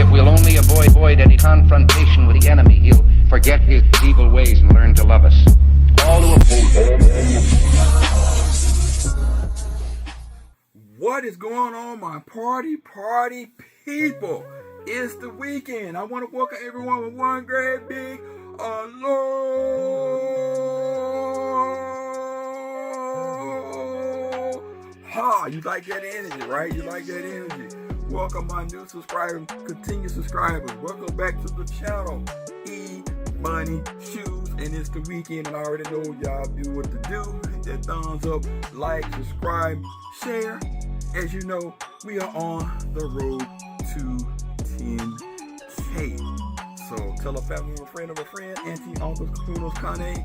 If we'll only avoid any confrontation with the enemy, he'll forget his evil ways and learn to love us. All who What is going on, my party people? It's the weekend. I want to welcome everyone with one great big aloha. You like that energy, right? You like that energy. Welcome my new subscribers, continued subscribers. Welcome back to the channel, Emoneyshoes. And it's the weekend, and I already know y'all do what to do. Hit that thumbs up, like, subscribe, share. As you know, we are on the road to 10K. So tell a family, a friend of a friend, auntie, uncles, kahunas, kane.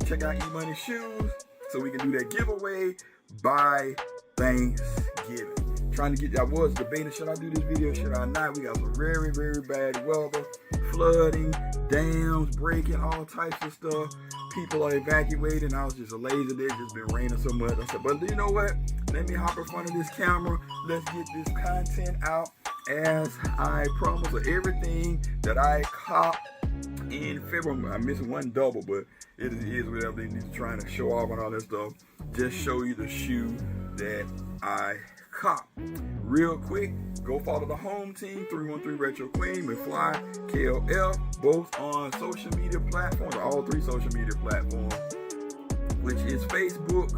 Check out Emoneyshoes so we can do that giveaway by Thanksgiving. Trying to get, I was debating, should I do this video, should I not? We got some very, very bad weather, flooding, dams breaking, all types of stuff. People are evacuating. I was just a lazy day, it's just been raining so much. I said, but you know what? Let me hop in front of this camera. Let's get this content out as I promised. So everything that I copped in February, I'm missing one double, but it is whatever they need to trying to show off and all that stuff. Just show you the shoe that I copped. Real quick, go follow the home team, 313 Retro Queen, McFly, KLF, both on social media platforms, all three social media platforms, which is Facebook,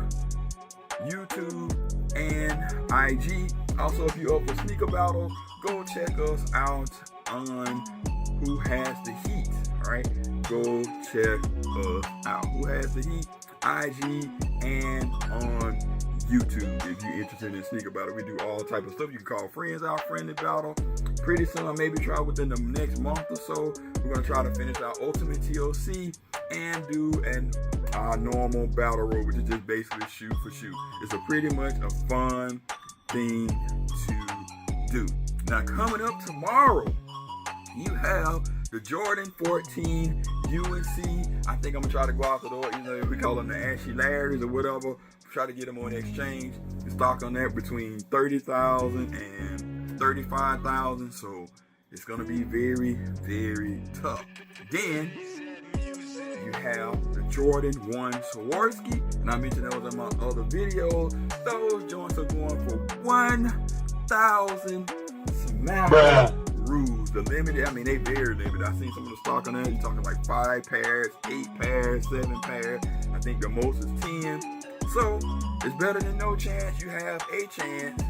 YouTube, and IG. Also, if you're up for sneaker battles, go check us out on Who Has the Heat. All right, go check us out. Who Has the Heat, IG, and on YouTube. If you're interested in sneaker battle, we do all type of stuff. You can call friends out, friendly battle. Pretty soon, maybe try within the next month or so. We're gonna try to finish our ultimate TOC and do our normal battle road, which is just basically shoe for shoe. It's a pretty much a fun thing to do. Now coming up tomorrow, you have the Jordan 14 UNC. I think I'm gonna try to go after those, you know, we call them the Ashy Larrys or whatever. Try to get them on exchange. The stock on that between 30,000 and 35,000. So it's gonna be very, very tough. Then you have the Jordan 1 Swarovski, and I mentioned those in my other videos. Those joints are going for 1,000 rules. The limited, I mean, they very limited. I seen some of the stock on there. You're talking like 5 pairs, 8 pairs, 7 pairs. I think the most is 10. So it's better than no chance. You have a chance.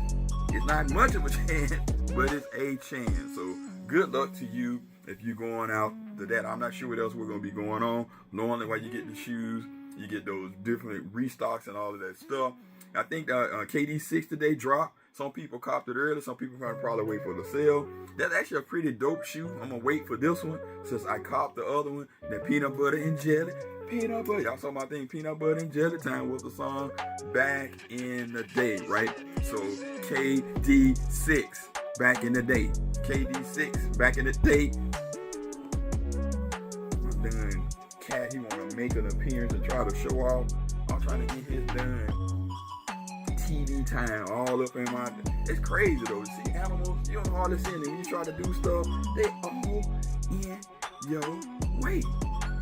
It's not much of a chance, but it's a chance. So good luck to you if you're going out to that. I'm not sure what else we're going to be going on. Normally while you get the shoes, you get those different restocks and all of that stuff. I think KD6 today dropped. Some people copped it early. Some people probably wait for the sale. That's actually a pretty dope shoe. I'm going to wait for this one since I copped the other one. The peanut butter and jelly. Peanut butter. Y'all saw my thing, peanut butter and jelly time was the song back in the day, right? So KD6 back in the day. KD6 back in the day. My done cat, he want to make an appearance and try to show off. I'm trying to get his done TV time all up in my. It's crazy though. To see animals, you don't hardly see them. When you try to do stuff, they all in your way.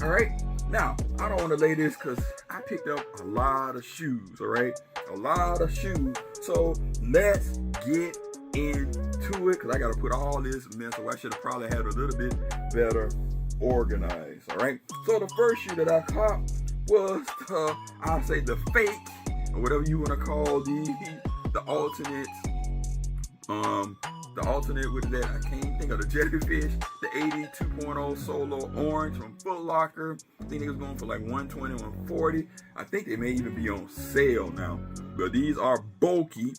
All right. Now, I don't want to lay this because I picked up a lot of shoes, all right? A lot of shoes. So let's get into it because I got to put all this mess away. I should have probably had a little bit better organized, all right? So the first shoe that I copped was I'll say the fake, or whatever you want to call the alternate, with that, I can't think of the jellyfish, the 80 2.0 Solo Orange from Foot Locker. I think they was going for like 120, 140. I think they may even be on sale now. But these are bulky.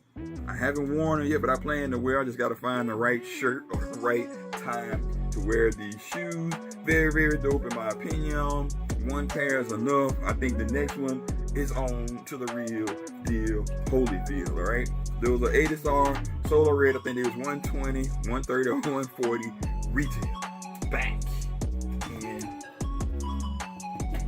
I haven't worn them yet, but I plan to wear. I just got to find the right shirt or the right time to wear these shoes. Very, very dope in my opinion. One pair is enough. I think the next one is on to the real deal Holyfield, all right? Those are 80 star Solo Red. I think it was 120, 130, or 140 retail. Back in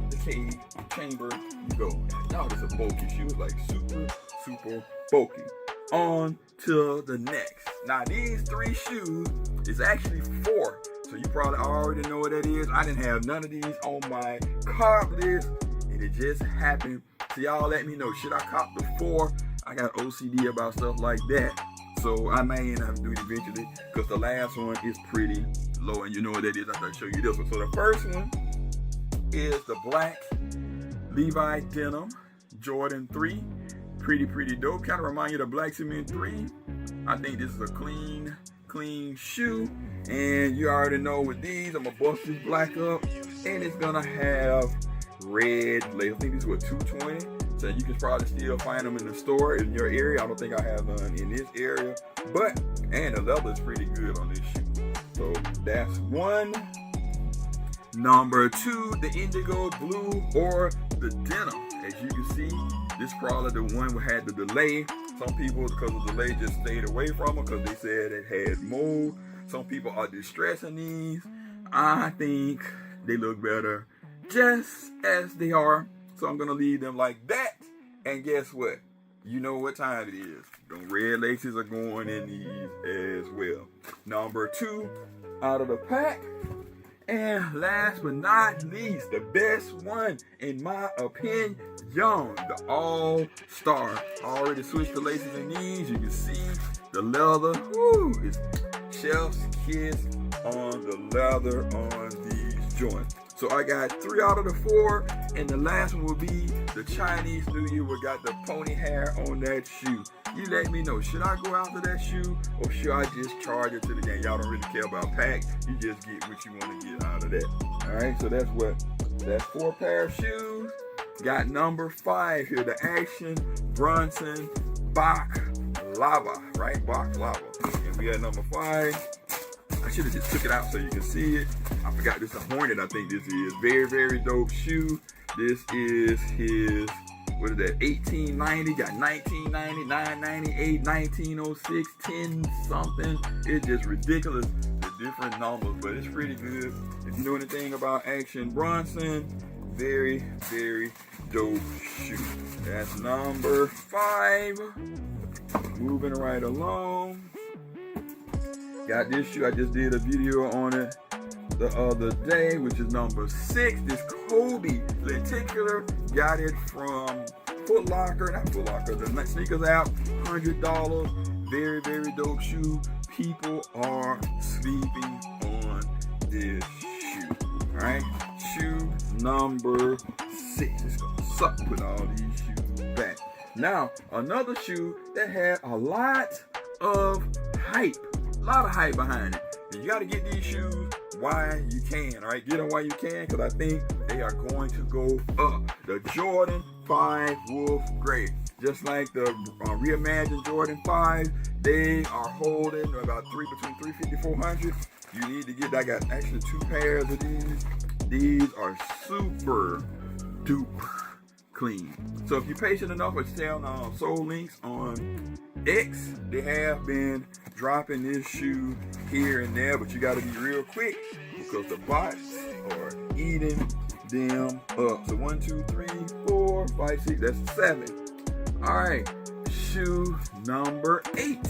the cave chamber you go. Now it's a bulky shoe. It's like super, super bulky. On to the next. Now these 3 shoes is actually 4. So you probably already know what that is. I didn't have none of these on my cop list, and it just happened. So y'all let me know, should I cop the 4? I got OCD about stuff like that. So I may have to do it eventually, because the last one is pretty low, and you know what that is. I thought I'd show you this one. So the first one is the black Levi denim Jordan 3. Pretty dope. Kind of remind you of the Black Cement 3. I think this is a clean shoe. And you already know with these, I'm gonna bust this black up, and it's gonna have red lace. I think these were $220. So you can probably still find them in the store in your area. I don't think I have none in this area, but and the leather is pretty good on this shoe. So that's 1. Number 2, the indigo blue or the denim. As you can see, this probably the one that had the delay. Some people, because of the delay, just stayed away from it because they said it had mold. Some people are distressing these. I think they look better just as they are. So I'm gonna leave them like that. And guess what? You know what time it is. The red laces are going in these as well. Number 2 out of the pack. And last but not least, the best one in my opinion, the All-Star. I already switched the laces in these. You can see the leather. Woo, it's chef's kiss on the leather on these joints. So I got 3 out of the 4, and the last one will be the Chinese New Year. We got the pony hair on that shoe. You let me know, should I go after that shoe, or should I just charge it to the game? Y'all don't really care about pack. You just get what you want to get out of that. All right, so that's 4 pair of shoes. Got number 5 here, the Action Bronson Bach Lava, right? Bach Lava. And we got number 5. I should have just took it out so you can see it. I forgot this is a Hornet, I think this is. Very dope shoe. This is his, what is that, 1890, got 1990, 998, 1906, 10 something. It's just ridiculous, the different numbers, but it's pretty good. If you know anything about Action Bronson, very dope shoe. That's number 5. Moving right along. Got this shoe, I just did a video on it the other day, which is number 6. This Kobe lenticular, got it from Foot Locker, not Foot Locker, the sneakers app, $100. Very dope shoe. People are sleeping on this shoe. Alright, shoe number 6. It's gonna suck putting all these shoes back. Now, another shoe that had a lot of hype. A lot of hype behind it. And you got to get these shoes while you can, all right? Get them while you can, because I think they are going to go up. The Jordan 5 Wolf Gray. Just like the reimagined Jordan 5, they are holding about between 350 and 400. You need to get, I got actually 2 pairs of these. These are super duper clean. So if you're patient enough, it's telling Soul Links on X, they have been dropping this shoe here and there, but you got to be real quick because the bots are eating them up. So 1, 2, 3, 4, 5, 6, that's 7. All right, shoe number 8,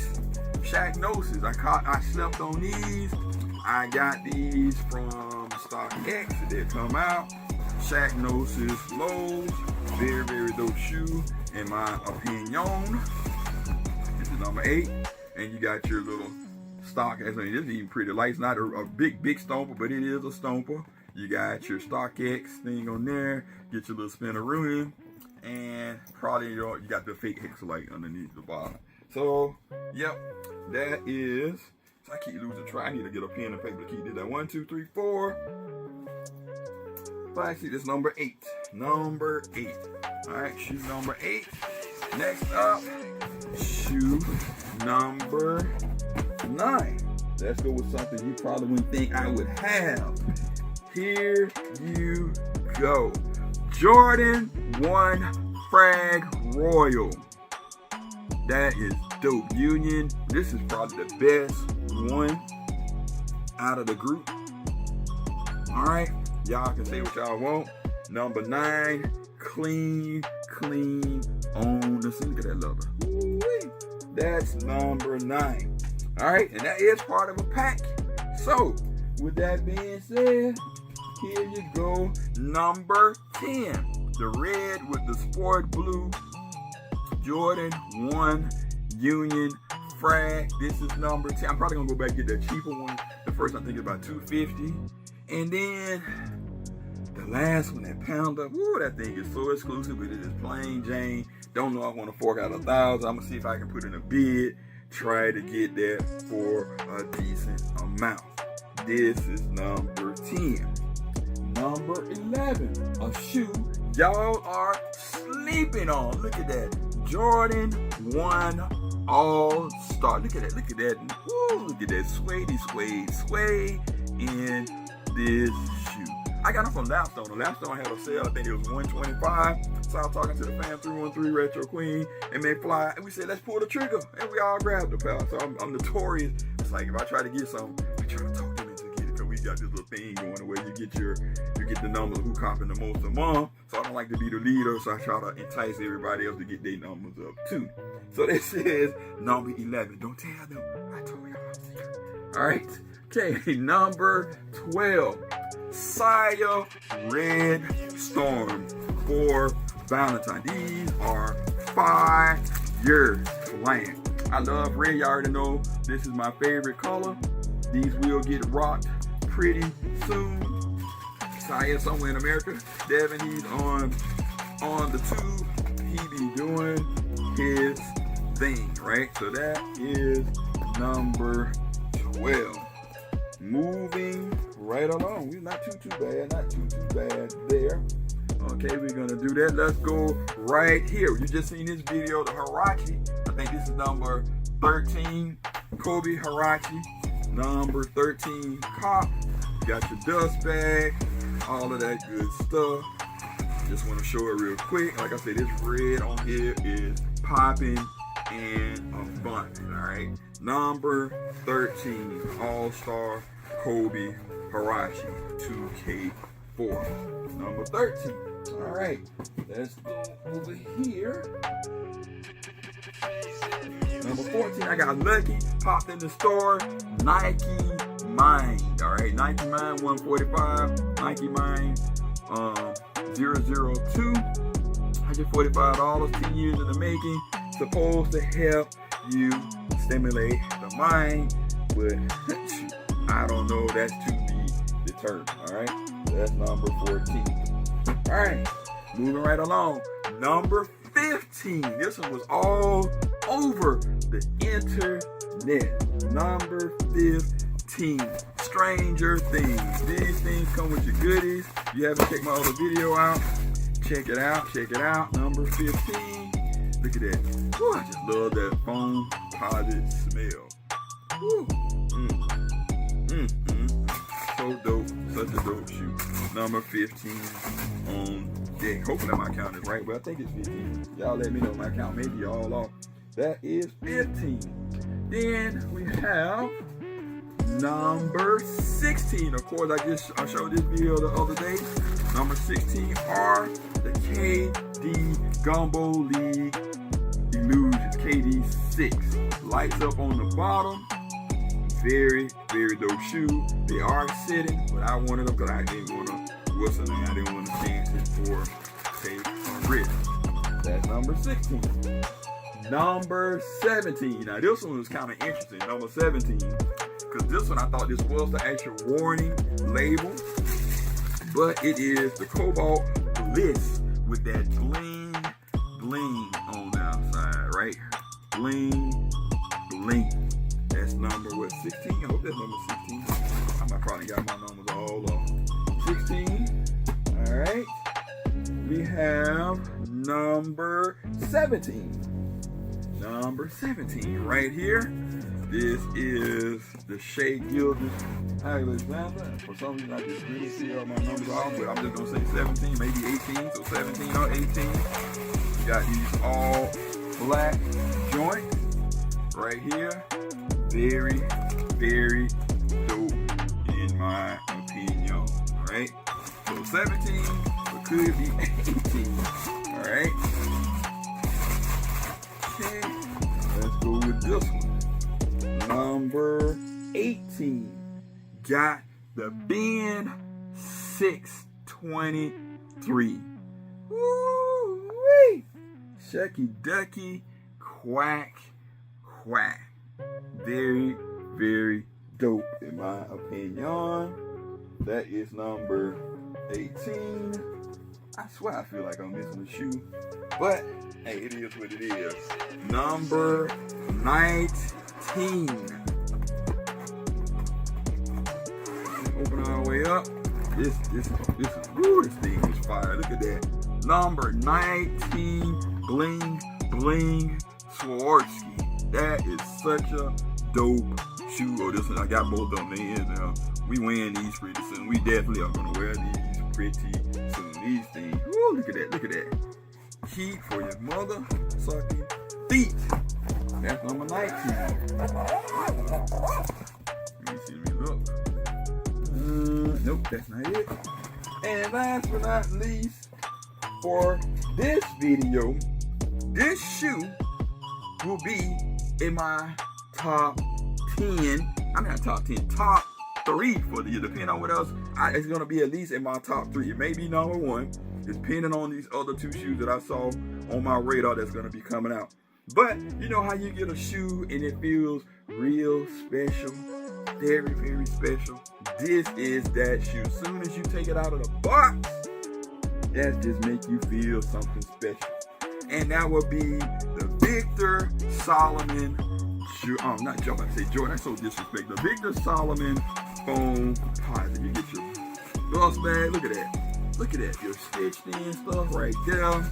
Shacknosis. I slept on these. I got these from StockX. They come out. Shacknosis lows. Very dope shoe in my opinion. This is number 8, and you got your little StockX. I mean, this is even pretty light. It's not a big stomper, but it is a stomper. You got your StockX thing on there. Get your little spinneroo, and probably you got the fake Hexalite underneath the bottom. So, yep, that is. So I keep losing track. I need to get a pen and paper to keep this. That 1, 2, 3, 4. 5, 6. That's number 8. Number 8. All right, shoe number 8. Next up, shoe number 9. Let's go with something you probably wouldn't think I would have. Here you go. Jordan 1 Frag Royal. That is dope. Union. This is probably the best one out of the group. All right. Y'all can say what y'all want. Number 9, clean on the, look at that leather. Ooh-wee. That's number 9. All right, and that is part of a pack. So, with that being said, here you go. Number 10, the red with the sport blue Jordan 1 Union Frag. This is number 10. I'm probably gonna go back and get that cheaper one. The first I think is about $250, and then the last one, that Pounder. Woo, that thing is so exclusive. It is plain Jane. Don't know I want to fork out $1,000. I'm gonna see if I can put in a bid. Try to get that for a decent amount. This is number 10. Number 11, a shoe y'all are sleeping on. Look at that. Jordan 1 All-Star. Look at that. Look at that. Woo, look at that sway in this shoe. I got them from Lapstone. Lapstone had a sale. I think it was $125. So I was talking to the fam 313 Retro Queen and McFly, and we said, let's pull the trigger. And we all grabbed the pal. So I'm notorious. It's like if I try to get something, I try to talk them into get it, because we got this little thing going where you get the numbers who copping the most a month. So I don't like to be the leader, so I try to entice everybody else to get their numbers up too. So this is number 11. Don't tell them I told y'all. All right. Okay, number 12. Saya Red Storm for Valentine. These are fire plan. I love red. You already know this is my favorite color. These will get rocked pretty soon. Saya somewhere in America. Devin, he's on the tube. He be doing his thing, right? So that is number 12. Moving right along. We're not too bad. Not too bad there. Okay, we're gonna do that. Let's go right here. You just seen this video, the Hirachi. I think this is number 13. Kobe Hirachi. Number 13 Cop. Got your dust bag. All of that good stuff. Just want to show it real quick. Like I said, this red on here is popping and abundant. Alright. Number 13 All-Star Kobe Hirachi 2K4. Number 13. Alright. Let's go over here. Number 14, I got lucky. Popped in the store. Nike Mind. Alright. Nike Mind 145. Nike Mind 002. $145. 10 years in the making. Supposed to help you stimulate the mind, but I don't know, that's to be determined. All right, that's number 14. All right, moving right along. Number 15. This one was all over the internet. Number 15. Stranger Things. These things come with your goodies. You haven't checked my other video out, check it out. Number 15. Look at that. Woo, I just love that foam deposit smell. Woo. So dope. Such a dope shoe. Number 15 on deck. Hopefully my count is right, but I think it's 15. Y'all let me know my count. Maybe y'all off. That is 15. Then we have number 16. Of course, I showed this video the other day. Number 16 are the KD Gumbo League Illusions, KD6. Lights up on the bottom. Very, very dope shoe. They are sitting, but I wanted them because I didn't want to, I didn't want to chance it for take a risk. That's number 16. Number 17. Now this one was kind of interesting. Number 17. Because this one I thought this was the actual warning label. But it is the Cobalt Bliss with that bling on the outside, right? Bling. That's number 16? I hope that's number 16. I probably got my numbers all off. 16. All right. We have number 17. Number 17 right here. This is the Shea Gilded Alexander. For some reason, I just really see all my numbers off, but I'm just going to say 17, maybe 18. So 17 or 18. We got these all black joints right here. Very, very dope in my opinion. All right. So 17, but could be 18. All right. Okay. Let's go with with this one. Number 18. Got the Bend 623. Woo-wee! Shucky ducky, quack, quack. Very, very dope in my opinion. That is number 18. I swear I feel like I'm missing a shoe, but hey, it is what it is. Number 19. Open all the way up. This thing is fire. Look at that. Number 19, Bling Bling Swarovski. That is such a dope shoe. Oh, this one, I got both of them in now. We wearing these pretty soon. We definitely are gonna wear these pretty soon. These things. Woo, look at that, look at that. Heat for your mother sucking feet. That's number 19. Let me see, let me look. Nope, that's not it. And last but not least, for this video, this shoe will be in my top 10. I mean, not top 10, top 3 for the year. Depending on what else, it's going to be at least in my top 3. It may be number 1, depending on these other 2 shoes that I saw on my radar that's going to be coming out. But you know how you get a shoe and it feels real special, very, very special. This is that shoe. As soon as you take it out of the box, that just make you feel something special. And that will be the Victor Solomon, not Joe, I say Jordan, that's so disrespectful. The Victor Solomon foam posit. You get your dust bag, look at that. Look at that, your stitched in stuff right there.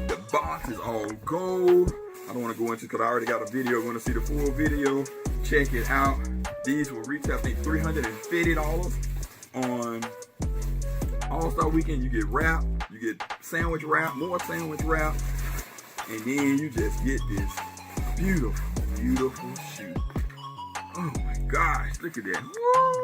The box is all gold. I don't want to go into it because I already got a video. Want to see the full video? Check it out. These will retail, I think, $350 on All-Star Weekend. You get wrap, you get sandwich wrap, more sandwich wrap, and then you just get this beautiful, beautiful shoe. Oh my gosh, look at that.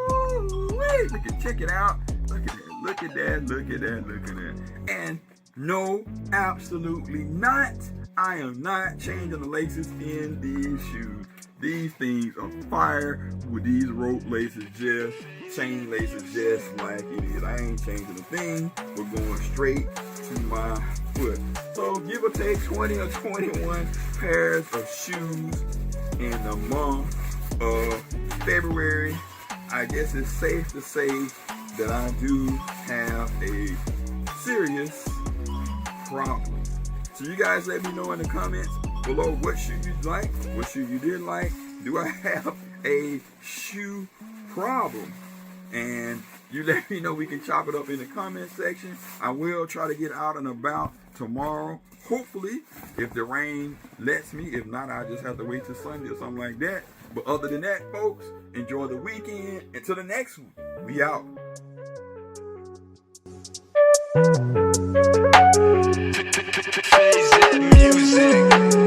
Woo-wee. Look at, check it out. Look at that, look at that, look at that, look at that. And no, absolutely not. I am not changing the laces in these shoes. These things are fire with these rope laces, just chain laces, just like it is. I ain't changing a thing. We're going straight to my foot. So give or take 20 or 21 pairs of shoes in the month of February. I guess it's safe to say that I do have a serious problem. So you guys let me know in the comments below what shoe you like, what shoe you didn't like. Do I have a shoe problem? And you let me know. We can chop it up in the comment section. I will try to get out and about tomorrow. Hopefully, if the rain lets me. If not, I just have to wait till Sunday or something like that. But other than that, folks, enjoy the weekend. Until the next one, we out. Music.